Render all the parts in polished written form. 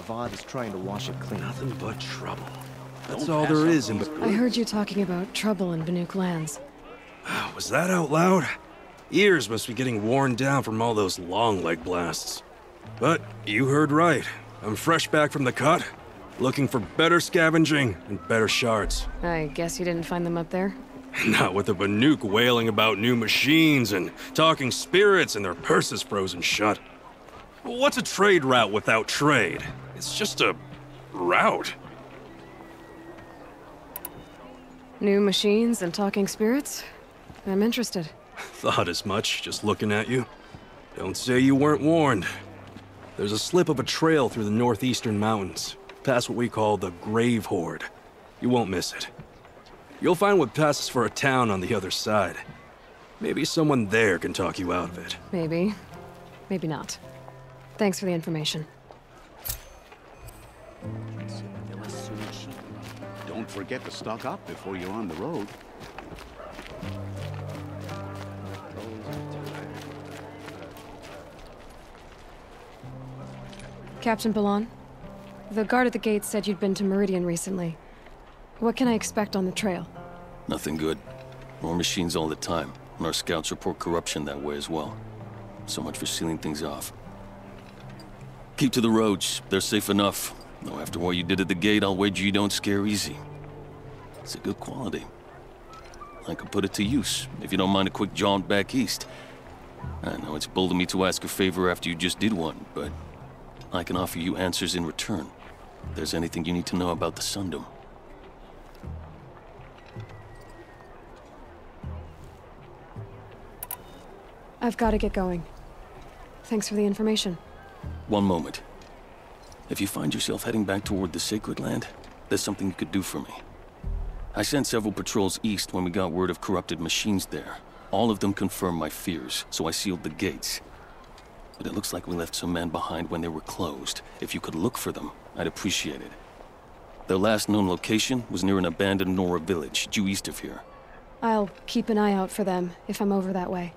Vaught is trying to wash it clean. Nothing but trouble. That's all there is in... I heard you talking about trouble in Banuk lands. Was that out loud? Ears must be getting worn down from all those long leg blasts. But you heard right. I'm fresh back from the cut, looking for better scavenging and better shards. I guess you didn't find them up there? Not with the Banuk wailing about new machines and talking spirits and their purses frozen shut. What's a trade route without trade? It's just a... route. New machines and talking spirits? I'm interested. Thought as much, just looking at you. Don't say you weren't warned. There's a slip of a trail through the northeastern mountains, past what we call the Grave Horde. You won't miss it. You'll find what passes for a town on the other side. Maybe someone there can talk you out of it. Maybe. Maybe not. Thanks for the information. Don't forget to stock up before you're on the road. Captain Ballon, the guard at the gate said you'd been to Meridian recently. What can I expect on the trail? Nothing good. More machines all the time, and our scouts report corruption that way as well. So much for sealing things off. Keep to the roads. They're safe enough. Though after what you did at the gate, I'll wager you don't scare easy. It's a good quality. I could put it to use, if you don't mind a quick jaunt back east. I know it's bold of me to ask a favor after you just did one, but I can offer you answers in return. If there's anything you need to know about the Sundom. I've got to get going. Thanks for the information. One moment. If you find yourself heading back toward the Sacred Land, there's something you could do for me. I sent several patrols east when we got word of corrupted machines there. All of them confirmed my fears, so I sealed the gates. But it looks like we left some men behind when they were closed. If you could look for them, I'd appreciate it. Their last known location was near an abandoned Nora village, due east of here. I'll keep an eye out for them if I'm over that way.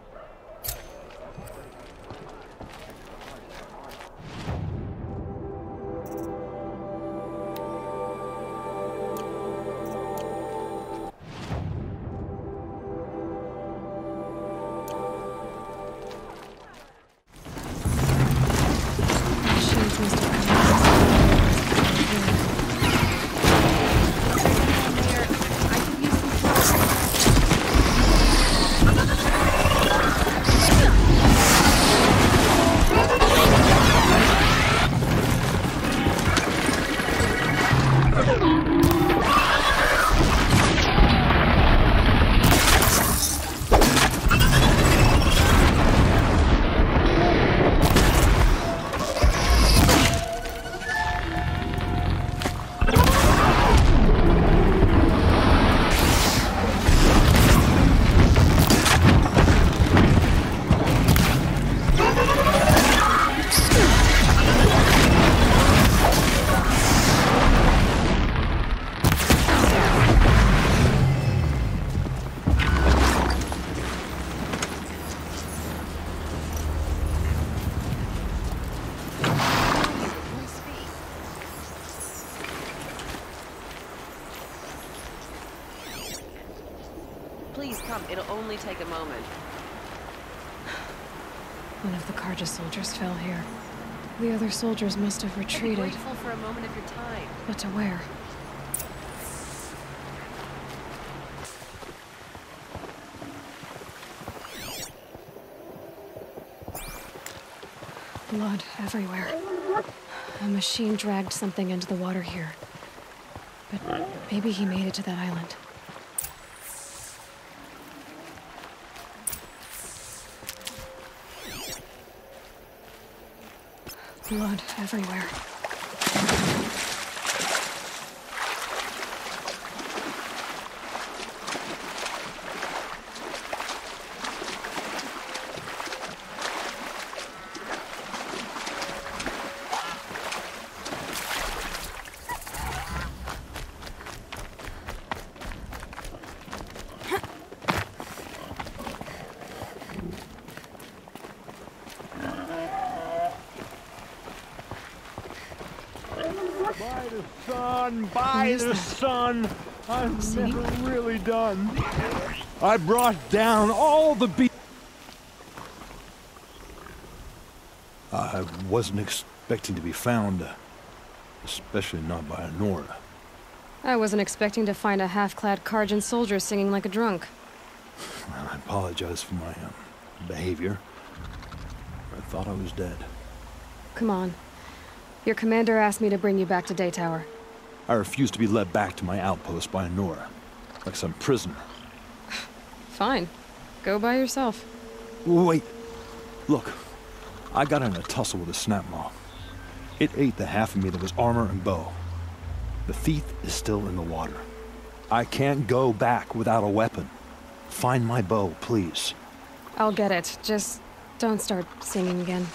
Please come, it'll only take a moment. One of the Karja soldiers fell here. The other soldiers must have retreated. Be grateful for a moment of your time. But to where? Blood everywhere. A machine dragged something into the water here. But maybe he made it to that island. Blood everywhere. sun, by the sun. I'm never really done. I brought down all the I wasn't expecting to be found, especially not by a Nora. I wasn't expecting to find a half-clad Karjan soldier singing like a drunk. I apologize for my behavior. I thought I was dead. Come on. Your commander asked me to bring you back to Day Tower. I refuse to be led back to my outpost by a Nora, like some prisoner. Fine. Go by yourself. Wait. Look. I got in a tussle with a snapmaw. It ate the half of me that was armor and bow. The thief is still in the water. I can't go back without a weapon. Find my bow, please. I'll get it. Just don't start singing again.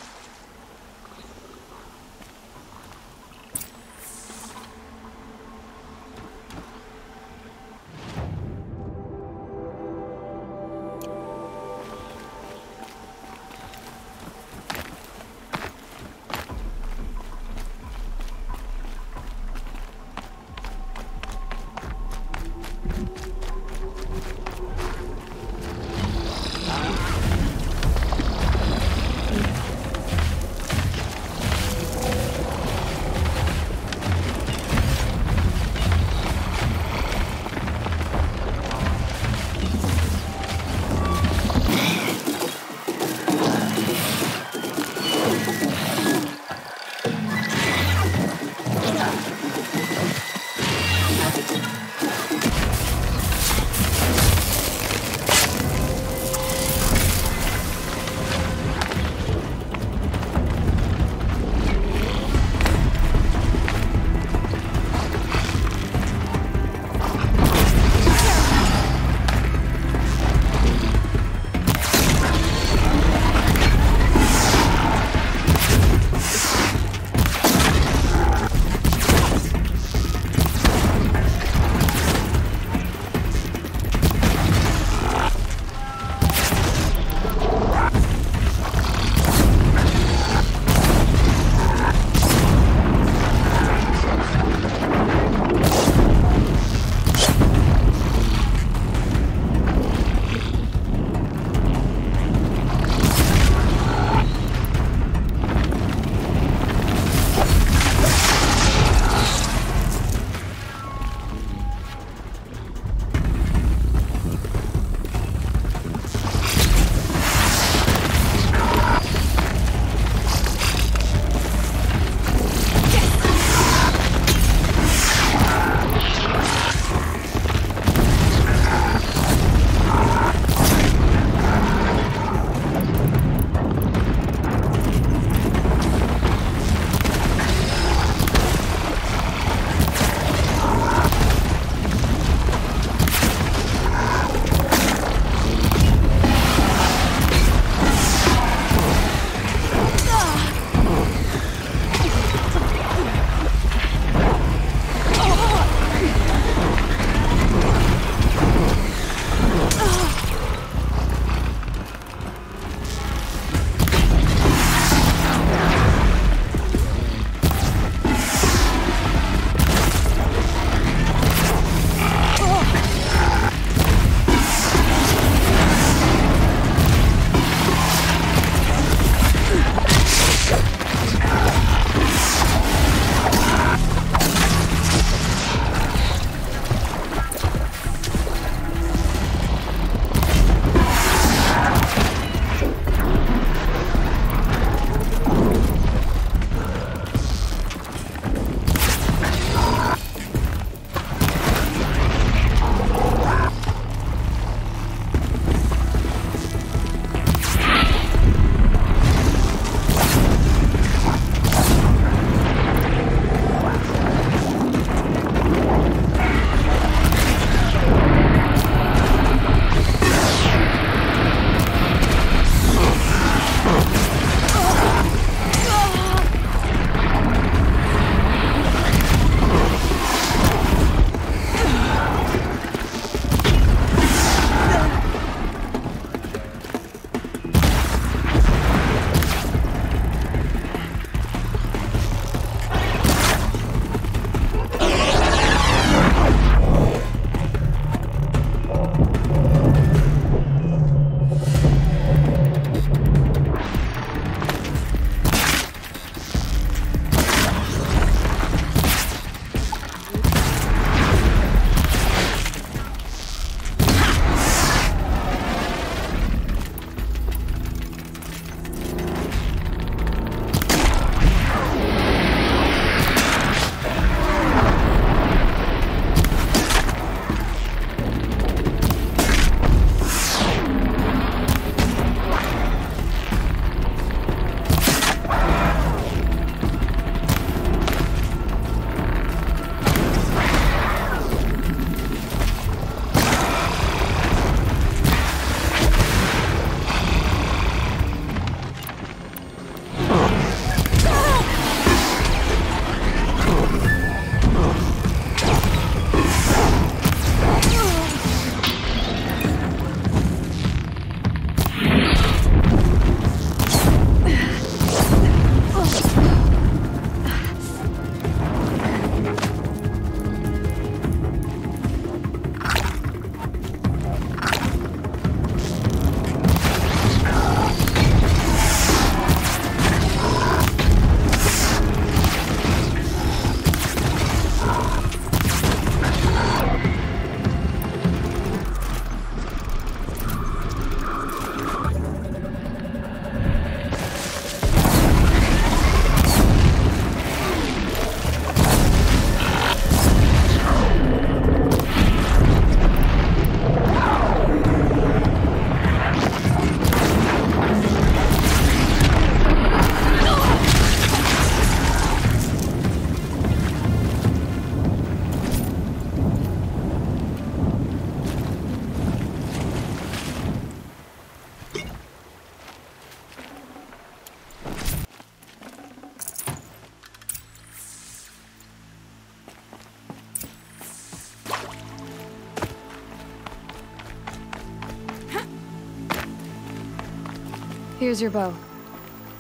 Here's your bow.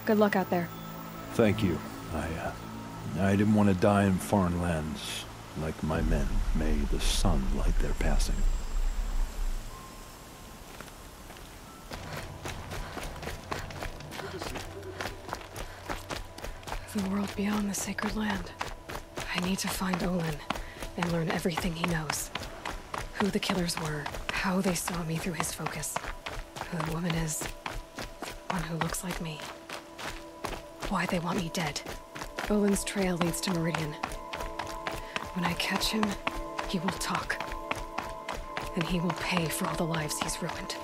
Good luck out there. Thank you. I didn't want to die in foreign lands like my men. May the sun light their passing. The world beyond the sacred land. I need to find Olin and learn everything he knows. Who the killers were, how they saw me through his focus, who the woman is, one who looks like me. Why they want me dead. Olin's trail leads to Meridian. When I catch him, he will talk. And he will pay for all the lives he's ruined.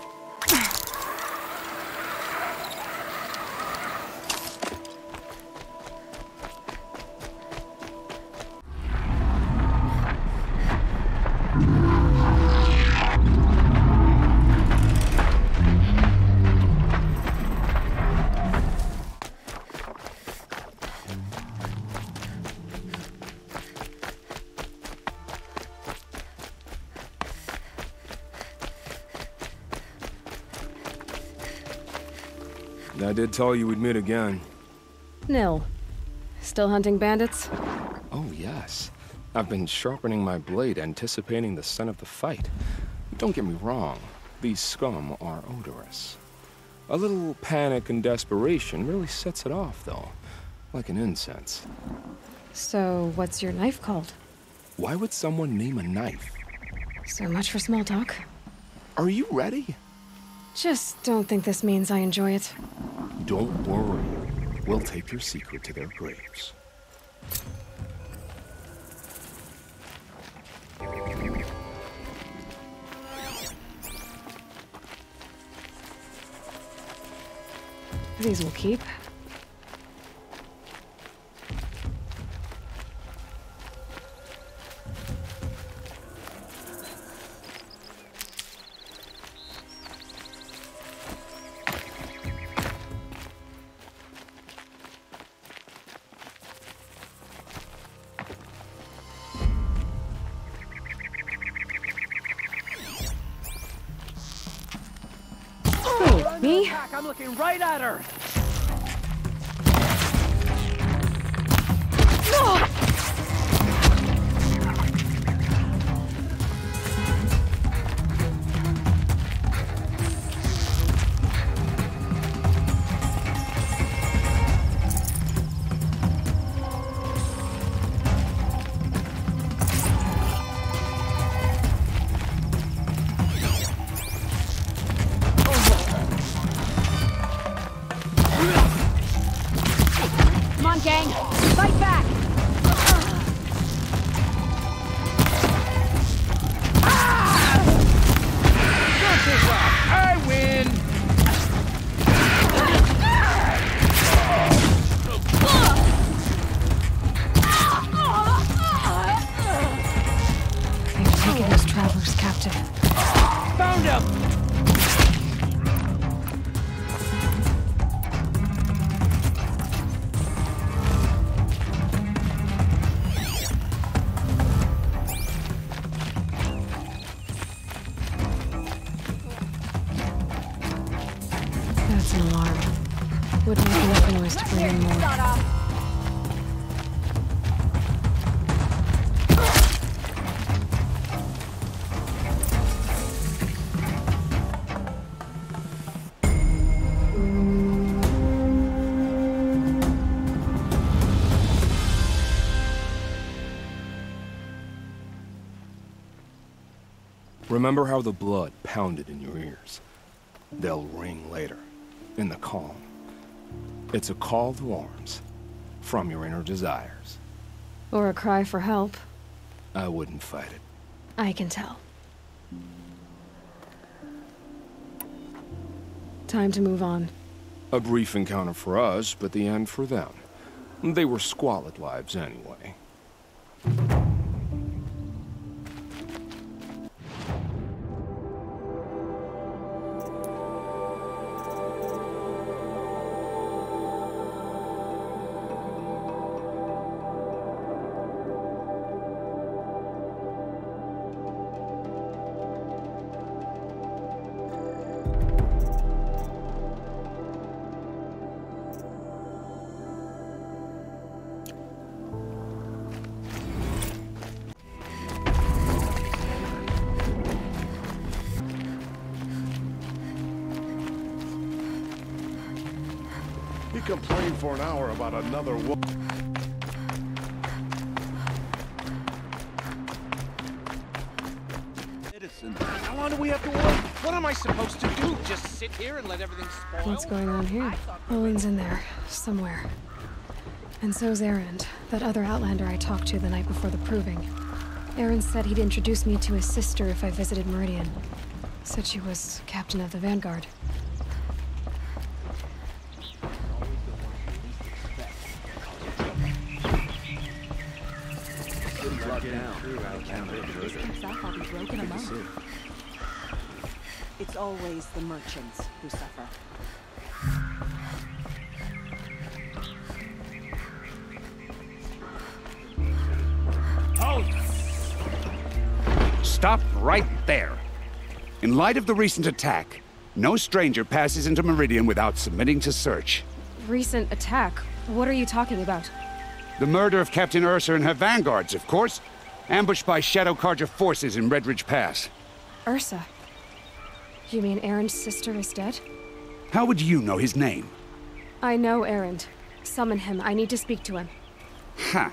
I did tell you we'd meet again. Nil. Still hunting bandits? Oh, yes. I've been sharpening my blade, anticipating the scent of the fight. Don't get me wrong. These scum are odorous. A little panic and desperation really sets it off, though. Like an incense. So, what's your knife called? Why would someone name a knife? So much for small talk. Are you ready? Just don't think this means I enjoy it. Don't worry. We'll take your secret to their graves. These will keep. Me? I'm looking right at her! That's an alarm. Would make enough noise to bring in more. Remember how the blood pounded in your ears? They'll ring later, in the calm. It's a call to arms, from your inner desires. Or a cry for help. I wouldn't fight it. I can tell. Time to move on. A brief encounter for us, but the end for them. They were squalid lives anyway. He complained for an hour about another woman. How long do we have to wait? What am I supposed to do? Just sit here and let everything spoil? What's going on here? Owen's in there, somewhere. And so's Erend, that other Outlander I talked to the night before the proving. Erend said he'd introduce me to his sister if I visited Meridian. Said she was captain of the Vanguard. I'll be broken among. It's always the merchants who suffer. Halt! Stop right there. In light of the recent attack, no stranger passes into Meridian without submitting to search. Recent attack? What are you talking about? The murder of Captain Ursa and her vanguards, of course. Ambushed by Shadow Carja forces in Redridge Pass. Ursa? You mean Erend's sister is dead? How would you know his name? I know Erend. Summon him. I need to speak to him. Ha!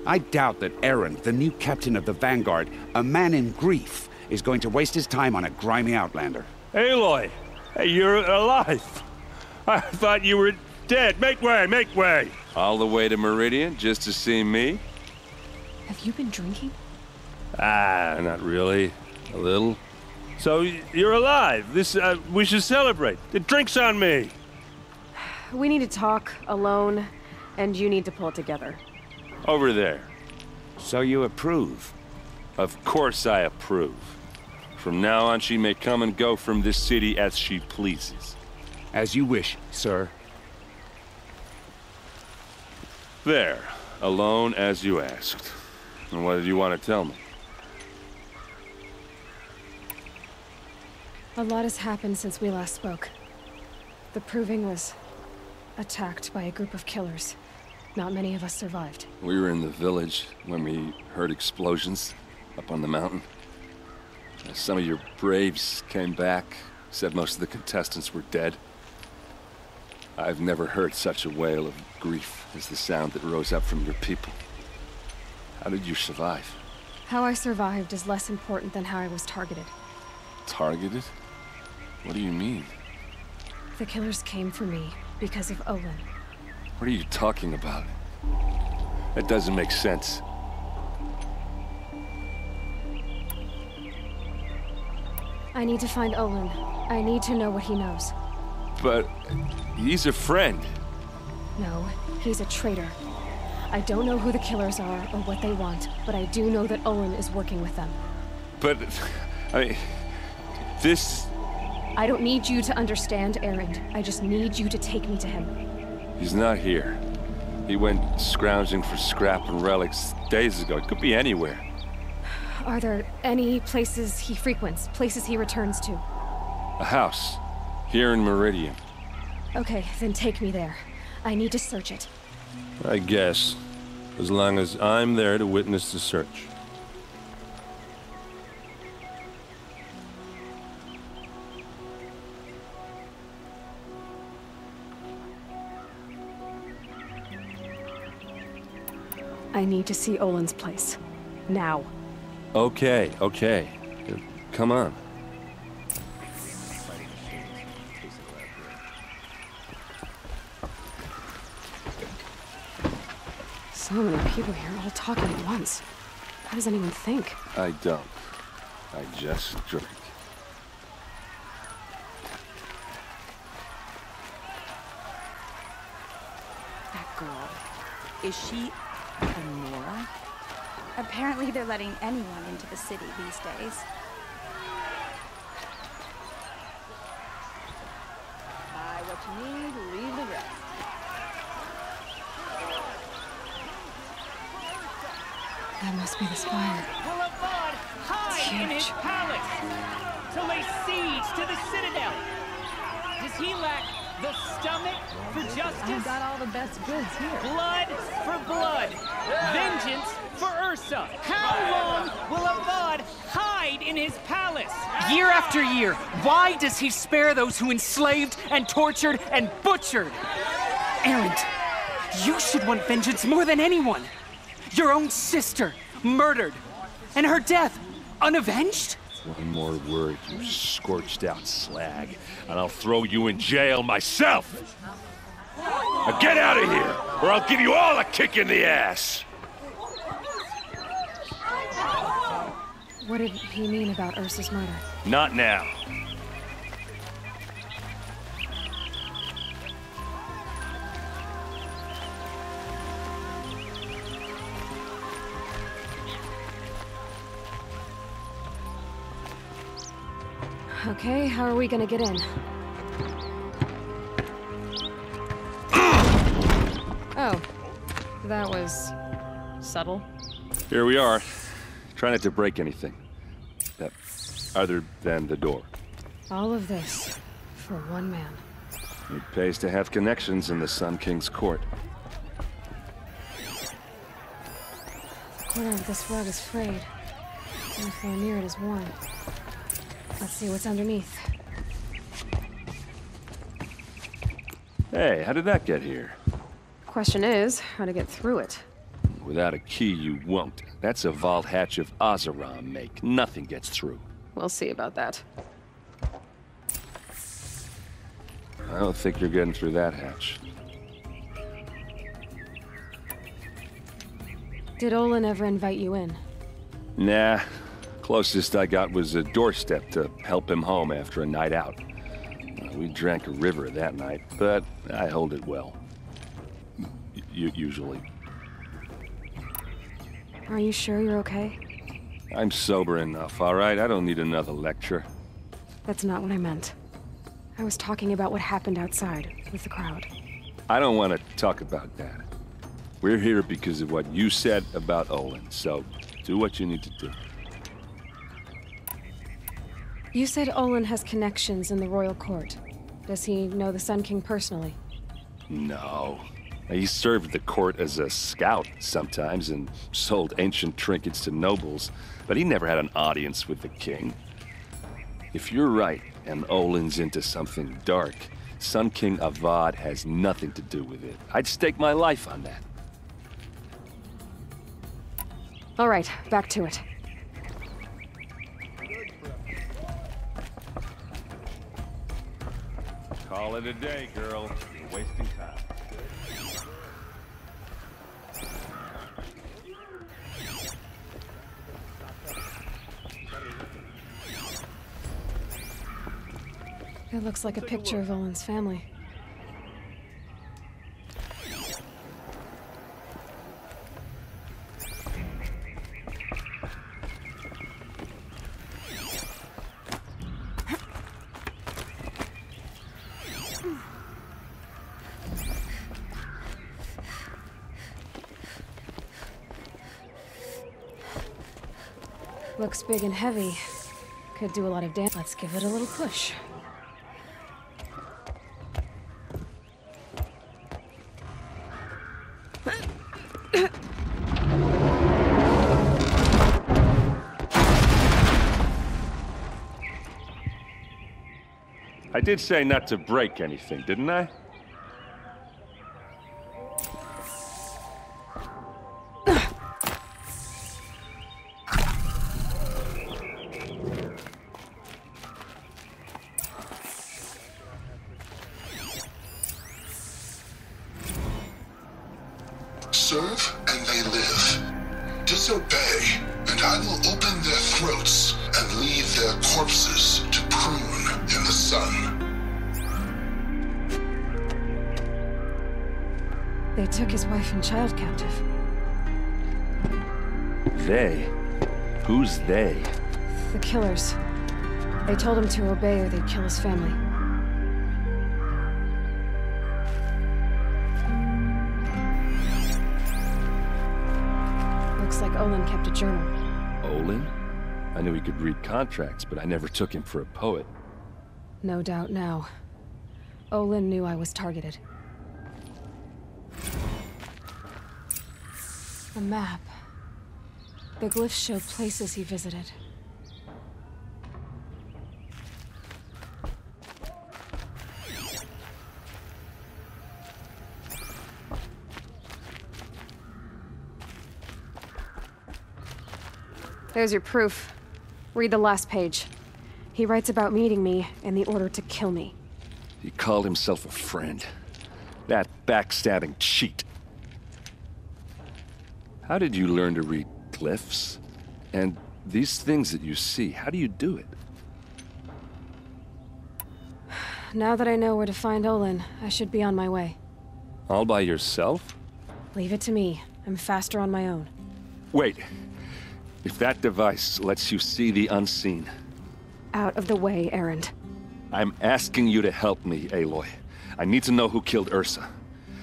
I doubt that Erend, the new captain of the Vanguard, a man in grief, is going to waste his time on a grimy Outlander. Aloy! Hey, you're alive! I thought you were dead. Make way, make way! All the way to Meridian just to see me? Have you been drinking? Ah, not really. A little. So, you're alive. This, we should celebrate. The drink's on me. We need to talk alone, and you need to pull it together. Over there. So you approve? Of course I approve. From now on, she may come and go from this city as she pleases. As you wish, sir. There. Alone as you asked. And what did you want to tell me? A lot has happened since we last spoke. The proving was attacked by a group of killers. Not many of us survived. We were in the village when we heard explosions up on the mountain. Some of your braves came back, said most of the contestants were dead. I've never heard such a wail of grief as the sound that rose up from your people. How did you survive? How I survived is less important than how I was targeted. Targeted? What do you mean? The killers came for me because of Olin. What are you talking about? That doesn't make sense. I need to find Olin. I need to know what he knows. But he's a friend. No, he's a traitor. I don't know who the killers are or what they want, but I do know that Olin is working with them. But, I mean, this... I don't need you to understand, Erend. I just need you to take me to him. He's not here. He went scrounging for scrap and relics days ago. It could be anywhere. Are there any places he frequents, places he returns to? A house. Here in Meridian. Okay, then take me there. I need to search it. I guess. As long as I'm there to witness the search. I need to see Olin's place. Now. Okay, okay. Come on. So many people here, all talking at once. How does anyone think? I don't. I just drink. That girl. Is she Nora? Apparently they're letting anyone into the city these days. Buy what you need, leave the rest. That must be the spire. Will Avad hide in his palace to lay siege to the citadel? Does he lack the stomach for justice? I've got all the best goods here. Blood for blood. Vengeance for Ursa. How long will Avad hide in his palace? Year after year, why does he spare those who enslaved and tortured and butchered? Erend, you should want vengeance more than anyone. Your own sister, murdered, and her death, unavenged? One more word, you scorched out slag, and I'll throw you in jail myself! Now get out of here, or I'll give you all a kick in the ass! What did he mean about Ursa's murder? Not now. Okay, how are we gonna get in? Oh, that was subtle. Here we are. Try not to break anything. Other than the door. All of this for one man. It pays to have connections in the Sun King's court. The corner of this rug is frayed, and the floor near it is worn. Let's see what's underneath. Hey, how did that get here? Question is, how to get through it. Without a key, you won't. That's a vault hatch of Oseram make. Nothing gets through. We'll see about that. I don't think you're getting through that hatch. Did Olin ever invite you in? Nah. Closest I got was a doorstep to help him home after a night out. We drank a river that night, but I hold it well. Usually. Are you sure you're okay? I'm sober enough, all right? I don't need another lecture. That's not what I meant. I was talking about what happened outside with the crowd. I don't want to talk about that. We're here because of what you said about Olin, so do what you need to do. You said Olin has connections in the royal court. Does he know the Sun King personally? No. He served the court as a scout sometimes and sold ancient trinkets to nobles, but he never had an audience with the king. If you're right, and Olin's into something dark, Sun King Avad has nothing to do with it. I'd stake my life on that. All right, back to it. Call it a day, girl. You're wasting time. It looks like a picture of Olin's family. Looks big and heavy. Could do a lot of damage. Let's give it a little push. I did say not to break anything, didn't I? Serve and they live. Disobey, and I will open their throats and leave their corpses to prune in the sun. They took his wife and child captive. They? Who's they? The killers. They told him to obey or they'd kill his family. Looks like Olin kept a journal. Olin? I knew he could read contracts, but I never took him for a poet. No doubt now. Olin knew I was targeted. A map. The glyphs show places he visited. There's your proof. Read the last page. He writes about meeting me and the order to kill me. He called himself a friend. That backstabbing cheat. How did you learn to read glyphs? And these things that you see, how do you do it? Now that I know where to find Olin, I should be on my way. All by yourself? Leave it to me. I'm faster on my own. Wait. If that device lets you see the unseen... Out of the way, Erend. I'm asking you to help me, Aloy. I need to know who killed Ursa.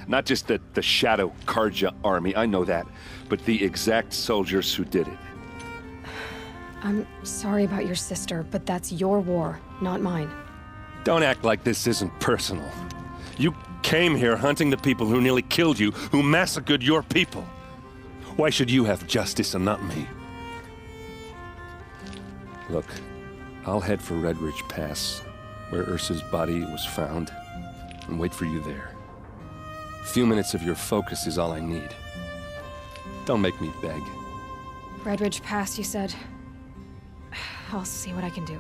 Not just the Shadow Karja army, I know that, but the exact soldiers who did it. I'm sorry about your sister, but that's your war, not mine. Don't act like this isn't personal. You came here hunting the people who nearly killed you, who massacred your people. Why should you have justice and not me? Look, I'll head for Red Ridge Pass, where Ursa's body was found, and wait for you there. A few minutes of your focus is all I need. Don't make me beg. Red Ridge Pass, you said? I'll see what I can do.